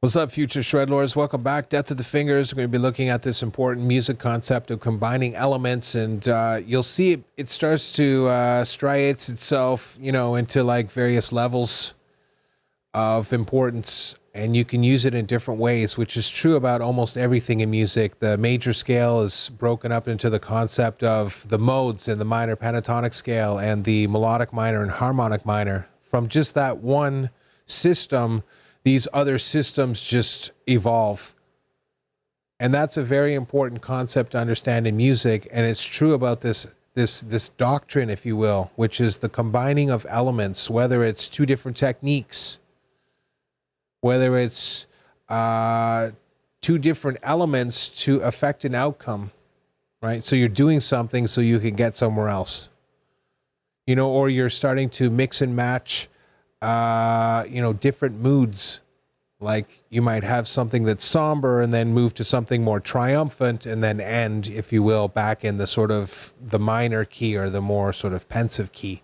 What's up, future Shredlords? Welcome back. Death to the Fingers. We're going to be looking at this important music concept of combining elements, and you'll see it starts to striates itself, into like various levels of importance, and you can use it in different ways, which is true about almost everything in music. The major scale is broken up into the concept of the modes in the minor pentatonic scale and the melodic minor and harmonic minor. From just that one system, these other systems just evolve. And that's a very important concept to understand in music. And it's true about this doctrine, if you will, which is the combining of elements, whether it's two different techniques, whether it's two different elements to affect an outcome, right? So you're doing something so you can get somewhere else, or you're starting to mix and match different moods. Like you might have something that's somber and then move to something more triumphant and then end, if you will, back in the sort of the minor key or the more sort of pensive key.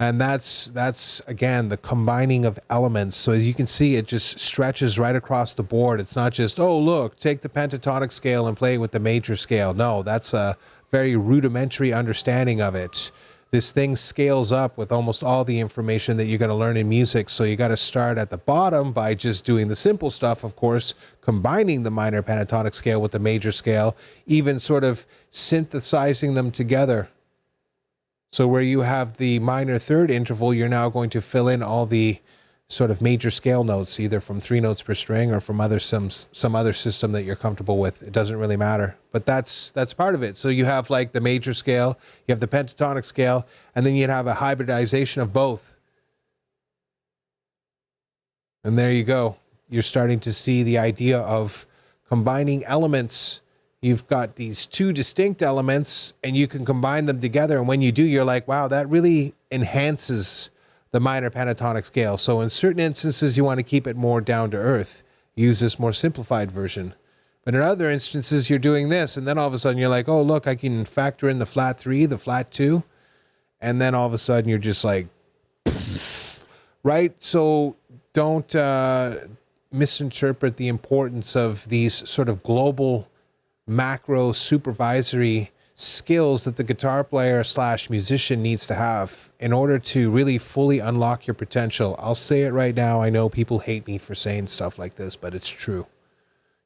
And that's again, the combining of elements. So as you can see, it just stretches right across the board. It's not just, oh, look, take the pentatonic scale and play it with the major scale. No, that's a very rudimentary understanding of it. This thing scales up with almost all the information that you're going to learn in music. So you got to start at the bottom by just doing the simple stuff, of course, combining the minor pentatonic scale with the major scale, even sort of synthesizing them together. So where you have the minor third interval, you're now going to fill in all the sort of major scale notes, either from 3 notes per string or from some other system that you're comfortable with. It doesn't really matter, but that's part of it. So you have like the major scale, you have the pentatonic scale, and then you'd have a hybridization of both. And there you go. You're starting to see the idea of combining elements. You've got these two distinct elements and you can combine them together. And when you do, you're like, wow, that really enhances the minor pentatonic scale. So in certain instances, you want to keep it more down to earth. Use this more simplified version. But in other instances, you're doing this. And then all of a sudden you're like, oh, look, I can factor in the flat 3, the flat 2. And then all of a sudden you're just like, right? So don't misinterpret the importance of these sort of global macro supervisory skills that the guitar player / musician needs to have in order to really fully unlock your potential. I'll say it right now. I know people hate me for saying stuff like this, but it's true.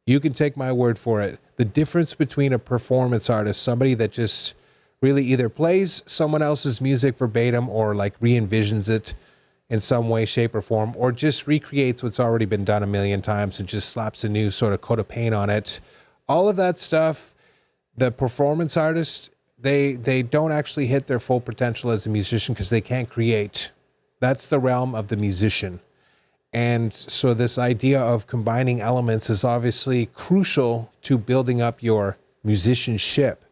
You can take my word for it. The difference between a performance artist, somebody that just really either plays someone else's music verbatim or like re-envisions it in some way, shape, or form, or just recreates what's already been done a million times and just slaps a new sort of coat of paint on it. All of that stuff, the performance artists, they don't actually hit their full potential as a musician because they can't create. That's the realm of the musician. And so this idea of combining elements is obviously crucial to building up your musicianship.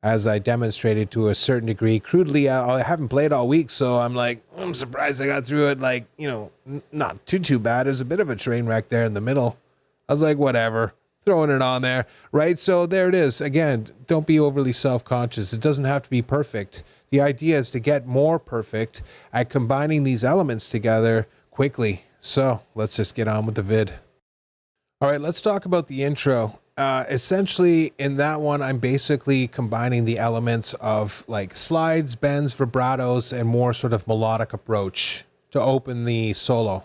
As I demonstrated to a certain degree, crudely, I haven't played all week, so I'm surprised I got through it not too bad. There's a bit of a train wreck there in the middle. I was like, whatever. Throwing it on there, right? So there it is. Again, don't be overly self-conscious. It doesn't have to be perfect. The idea is to get more perfect at combining these elements together quickly. So let's just get on with the vid. All right, let's talk about the intro. Essentially, in that one, I'm basically combining the elements of like slides, bends, vibratos, and more sort of melodic approach to open the solo.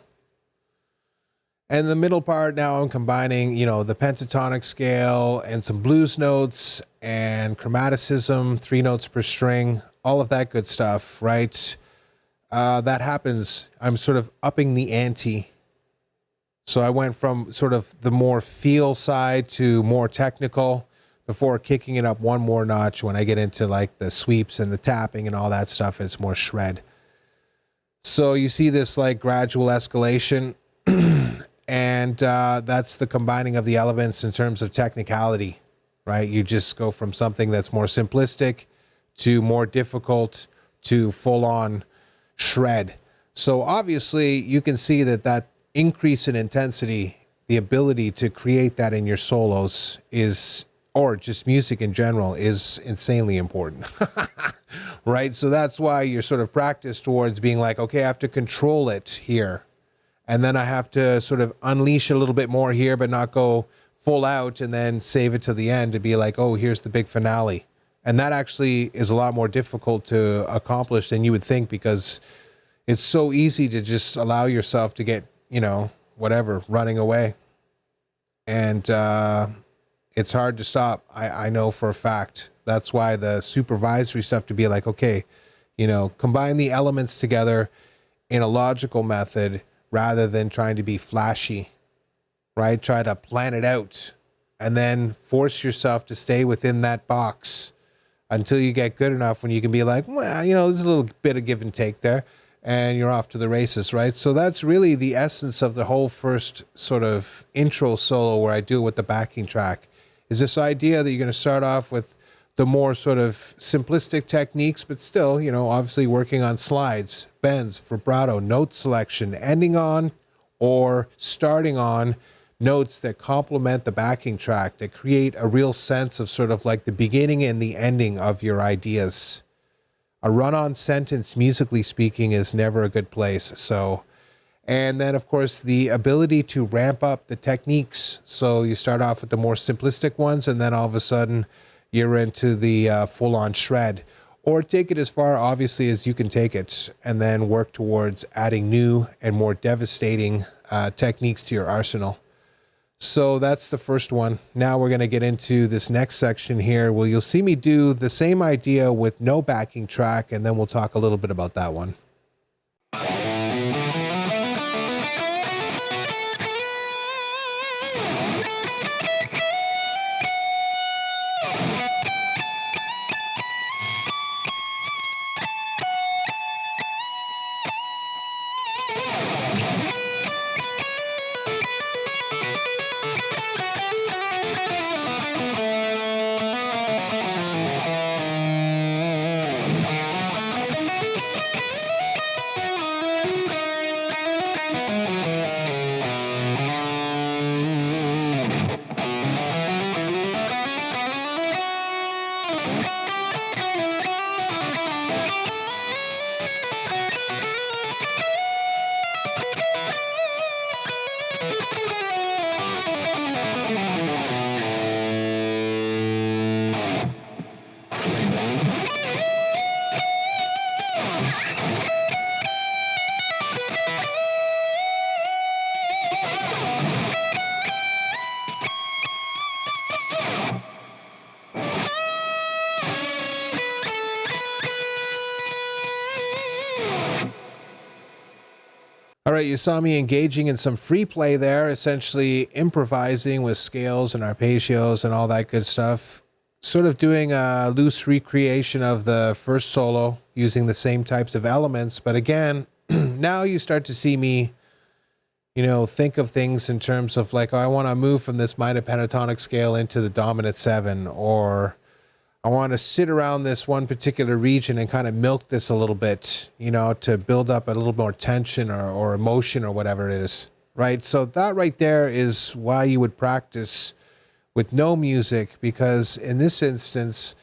And the middle part, now I'm combining, the pentatonic scale and some blues notes and chromaticism, 3 notes per string, all of that good stuff, right? That happens. I'm sort of upping the ante. So I went from sort of the more feel side to more technical before kicking it up one more notch. When I get into like the sweeps and the tapping and all that stuff, it's more shred. So you see this like gradual escalation. And that's the combining of the elements in terms of technicality, right? You just go from something that's more simplistic to more difficult to full-on shred. So obviously you can see that increase in intensity, the ability to create that in your solos is, or just music in general, is insanely important, right? So that's why you're sort of practiced towards being like, okay, I have to control it here. And then I have to sort of unleash a little bit more here, but not go full out, and then save it to the end to be like, oh, here's the big finale. And that actually is a lot more difficult to accomplish than you would think, because it's so easy to just allow yourself to get, whatever, running away. And it's hard to stop. I know for a fact. That's why the supervisory stuff, to be like, okay, combine the elements together in a logical method rather than trying to be flashy, right? Try to plan it out and then force yourself to stay within that box until you get good enough when you can be like, well, there's a little bit of give and take there, and you're off to the races, right? So that's really the essence of the whole first sort of intro solo, where I do it with the backing track, is this idea that you're going to start off with the more sort of simplistic techniques, but still, obviously working on slides, bends, vibrato, note selection, ending on or starting on notes that complement the backing track, that create a real sense of sort of like the beginning and the ending of your ideas. A run-on sentence, musically speaking, is never a good place. So, and then of course the ability to ramp up the techniques. So you start off with the more simplistic ones, and then all of a sudden you're into the full-on shred, or take it as far, obviously, as you can take it, and then work towards adding new and more devastating techniques to your arsenal. So that's the first one. Now we're going to get into this next section here, where you'll see me do the same idea with no backing track, and then we'll talk a little bit about that one. All right, you saw me engaging in some free play there, essentially improvising with scales and arpeggios and all that good stuff. Sort of doing a loose recreation of the first solo using the same types of elements. But again, now you start to see me, think of things in terms of like, oh, I want to move from this minor pentatonic scale into the dominant 7, or I want to sit around this one particular region and kind of milk this a little bit, to build up a little more tension or emotion or whatever it is, right? So that right there is why you would practice with no music, because in this instance,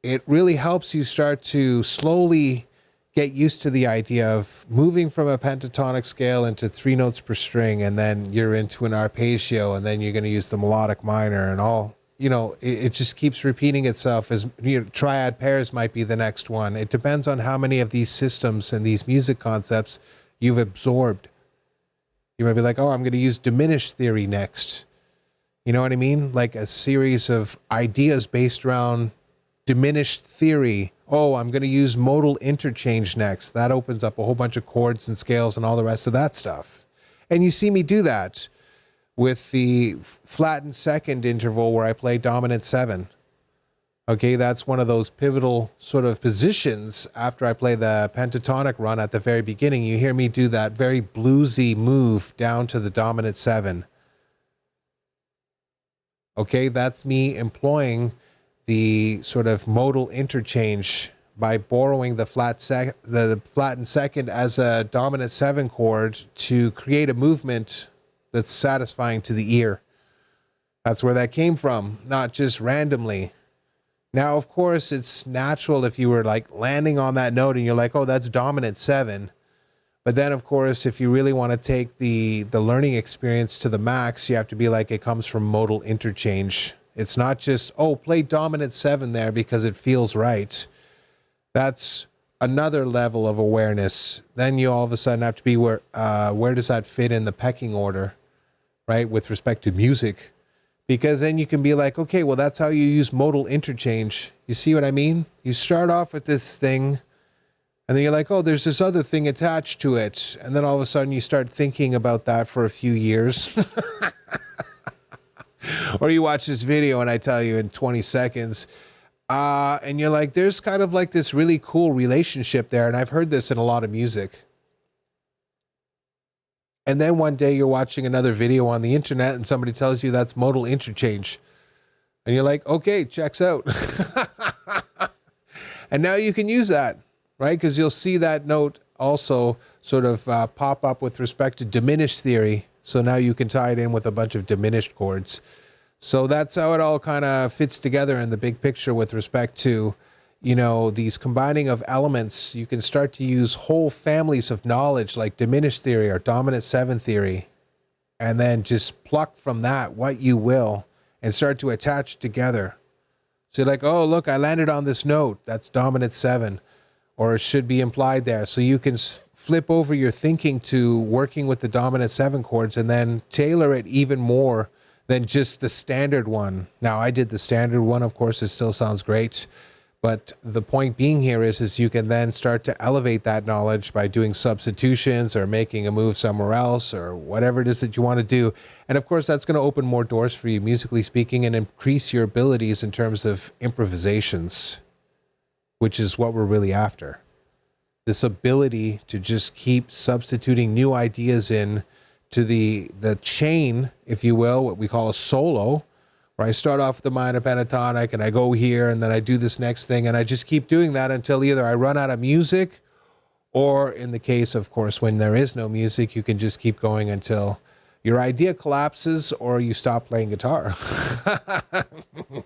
it really helps you start to slowly get used to the idea of moving from a pentatonic scale into 3 notes per string, and then you're into an arpeggio, and then you're going to use the melodic minor and all. It just keeps repeating itself. As triad pairs might be the next one. It depends on how many of these systems and these music concepts you've absorbed. You might be like, oh, I'm going to use diminished theory next. You know what I mean? Like a series of ideas based around diminished theory. Oh, I'm going to use modal interchange next. That opens up a whole bunch of chords and scales and all the rest of that stuff. And you see me do that with the flattened second interval where I play dominant 7. Okay, that's one of those pivotal sort of positions after I play the pentatonic run at the very beginning. You hear me do that very bluesy move down to the dominant 7. Okay, that's me employing the sort of modal interchange by borrowing the flattened second as a dominant 7 chord to create a movement that's satisfying to the ear. That's where that came from, not just randomly. Now, of course, it's natural if you were like landing on that note and you're like, oh, that's dominant 7. But then, of course, if you really want to take the learning experience to the max, you have to be like, it comes from modal interchange. It's not just, oh, play dominant 7 there because it feels right. That's another level of awareness. Then you all of a sudden have to be where does that fit in the pecking order, right, with respect to music? Because then you can be like, okay, well, that's how you use modal interchange. You see what I mean? You start off with this thing, and then you're like, oh, there's this other thing attached to it. And then all of a sudden you start thinking about that for a few years. Or you watch this video and I tell you in 20 seconds, and you're like, there's kind of like this really cool relationship there. And I've heard this in a lot of music. And then one day you're watching another video on the internet and somebody tells you that's modal interchange. And you're like, okay, checks out. And now you can use that, right? Because you'll see that note also sort of pop up with respect to diminished theory. So now you can tie it in with a bunch of diminished chords. So that's how it all kind of fits together in the big picture with respect to, you know, these combining of elements. You can start to use whole families of knowledge like diminished theory or dominant 7 theory, and then just pluck from that what you will and start to attach together. So you're like, oh, look, I landed on this note. That's dominant 7, or it should be implied there. So you can flip over your thinking to working with the dominant 7 chords and then tailor it even more than just the standard one. Now, I did the standard one. Of course, it still sounds great. But the point being here is you can then start to elevate that knowledge by doing substitutions or making a move somewhere else or whatever it is that you want to do. And of course, that's going to open more doors for you, musically speaking, and increase your abilities in terms of improvisations, which is what we're really after. This ability to just keep substituting new ideas in to the chain, if you will, what we call a solo, where I start off with the minor pentatonic and I go here and then I do this next thing and I just keep doing that until either I run out of music, or in the case, of course, when there is no music, you can just keep going until your idea collapses or you stop playing guitar.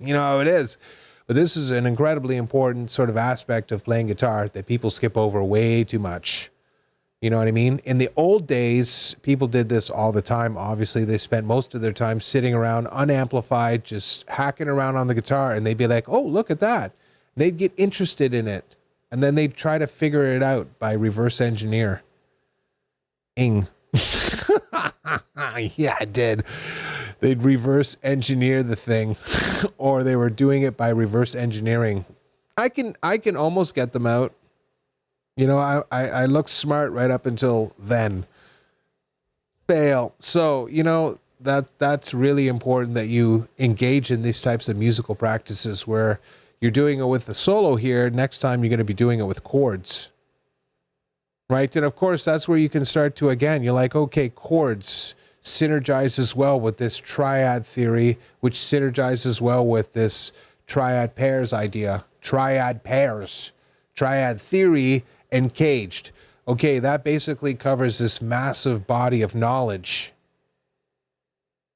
You know how it is. But this is an incredibly important sort of aspect of playing guitar that people skip over way too much. You know what I mean? In the old days, people did this all the time. Obviously, they spent most of their time sitting around unamplified, just hacking around on the guitar, and they'd be like, oh, look at that. They'd get interested in it, and then they'd try to figure it out by reverse engineer. Yeah, I did. They'd reverse engineer the thing, or they were doing it by reverse engineering. I can almost get them out. You know, I look smart right up until then. Fail. So, you know, that's really important that you engage in these types of musical practices where you're doing it with the solo here. Next time you're going to be doing it with chords. Right? And of course, that's where you can start to, again, you're like, okay, chords synergizes well with this triad theory, which synergizes well with this triad pairs idea. Triad pairs. Triad theory and caged. Okay, that basically covers this massive body of knowledge.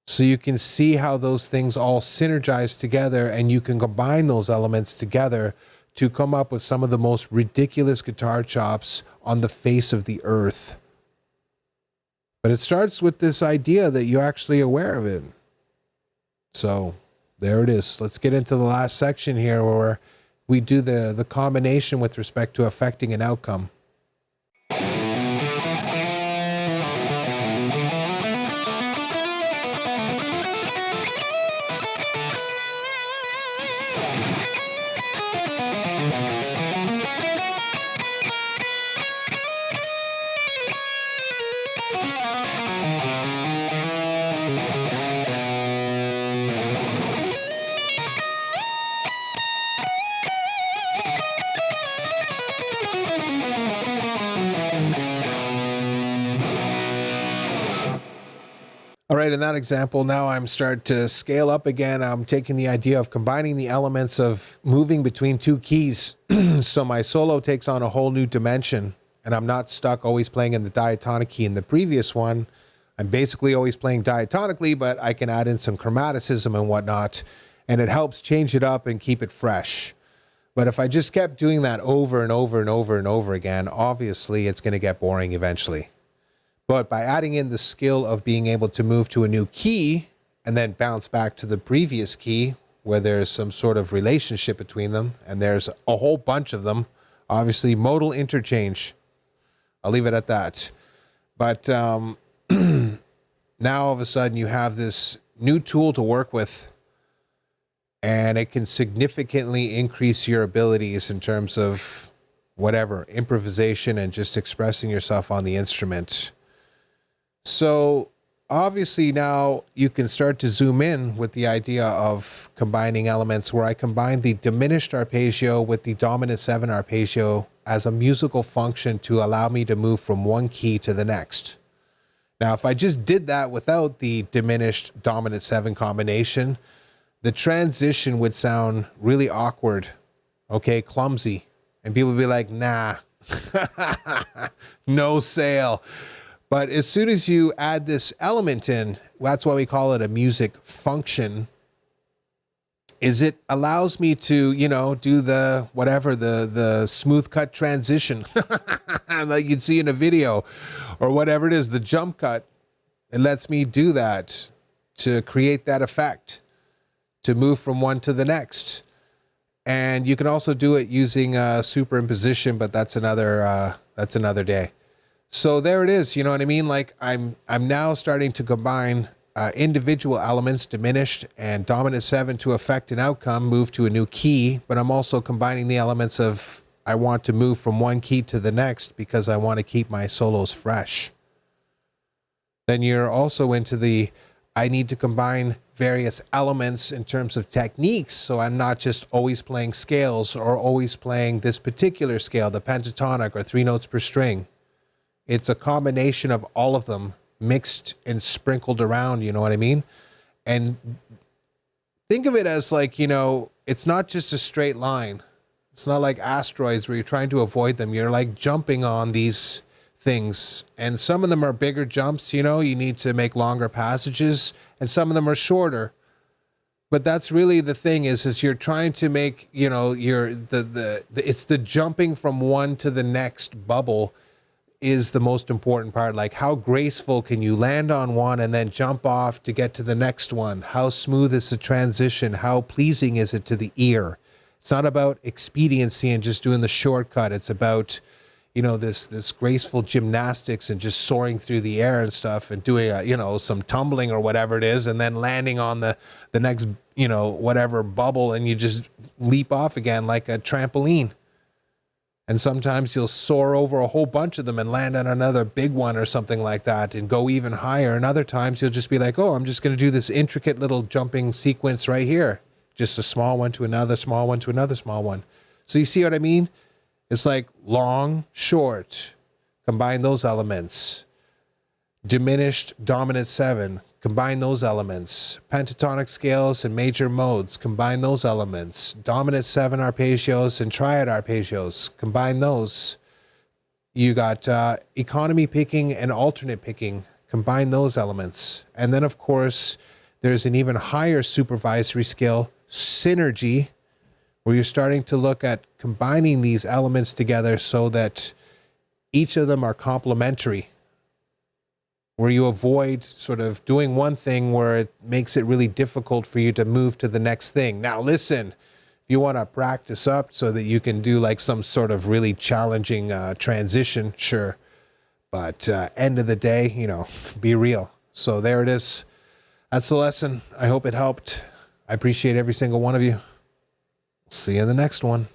So you can see how those things all synergize together, and you can combine those elements together to come up with some of the most ridiculous guitar chops on the face of the earth. But it starts with this idea that you're actually aware of it. So there it is. Let's get into the last section here where we do the combination with respect to affecting an outcome. All right, in that example, now I'm starting to scale up again. I'm taking the idea of combining the elements of moving between two keys. So my solo takes on a whole new dimension, and I'm not stuck always playing in the diatonic key in the previous one. I'm basically always playing diatonically, but I can add in some chromaticism and whatnot, and it helps change it up and keep it fresh. But if I just kept doing that over and over and over and over again, obviously it's going to get boring eventually. But by adding in the skill of being able to move to a new key and then bounce back to the previous key where there's some sort of relationship between them, and there's a whole bunch of them, obviously modal interchange. I'll leave it at that. But now all of a sudden you have this new tool to work with, and it can significantly increase your abilities in terms of whatever, improvisation and just expressing yourself on the instrument. So obviously now you can start to zoom in with the idea of combining elements, where I combine the diminished arpeggio with the dominant 7 arpeggio as a musical function to allow me to move from one key to the next. Now, if I just did that without the diminished dominant 7 combination, the transition would sound really awkward, okay, clumsy. And people would be like, nah, no sale. But as soon as you add this element in, that's why we call it a music function, is it allows me to, you know, do the whatever, the smooth cut transition like you'd see in a video, or whatever it is, the jump cut. It lets me do that to create that effect, to move from one to the next. And you can also do it using superimposition, but that's another day. So there it is. You know what I mean? Like I'm now starting to combine individual elements, diminished and dominant 7, to affect an outcome, move to a new key. But I'm also combining the elements of, I want to move from one key to the next because I want to keep my solos fresh. Then you're also into the, I need to combine various elements in terms of techniques, so I'm not just always playing scales or always playing this particular scale, the pentatonic or 3 notes per string. It's a combination of all of them mixed and sprinkled around, you know what I mean? And think of it as like, you know, it's not just a straight line. It's not like asteroids where you're trying to avoid them. You're like jumping on these things, and some of them are bigger jumps, you know, you need to make longer passages, and some of them are shorter. But that's really the thing is you're trying to make, you know, it's the jumping from one to the next bubble is the most important part. Like, how graceful can you land on one and then jump off to get to the next one? How smooth is the transition? How pleasing is it to the ear? It's not about expediency and just doing the shortcut. It's about, you know, this graceful gymnastics and just soaring through the air and stuff, and doing you know, some tumbling or whatever it is, and then landing on the next, you know, whatever bubble, and you just leap off again like a trampoline. And sometimes you'll soar over a whole bunch of them and land on another big one or something like that and go even higher. And other times you'll just be like, oh, I'm just going to do this intricate little jumping sequence right here. Just a small one to another small one to another small one. So you see what I mean? It's like long, short, combine those elements. Diminished, dominant 7, combine those elements. Pentatonic scales and major modes, combine those elements. Dominant 7 arpeggios and triad arpeggios, combine those. You got economy picking and alternate picking, combine those elements. And then, of course, there's an even higher supervisory skill, synergy, where you're starting to look at combining these elements together so that each of them are complementary, where you avoid sort of doing one thing where it makes it really difficult for you to move to the next thing. Now, listen, if you want to practice up so that you can do like some sort of really challenging transition, sure. But end of the day, you know, be real. So there it is. That's the lesson. I hope it helped. I appreciate every single one of you. See you in the next one.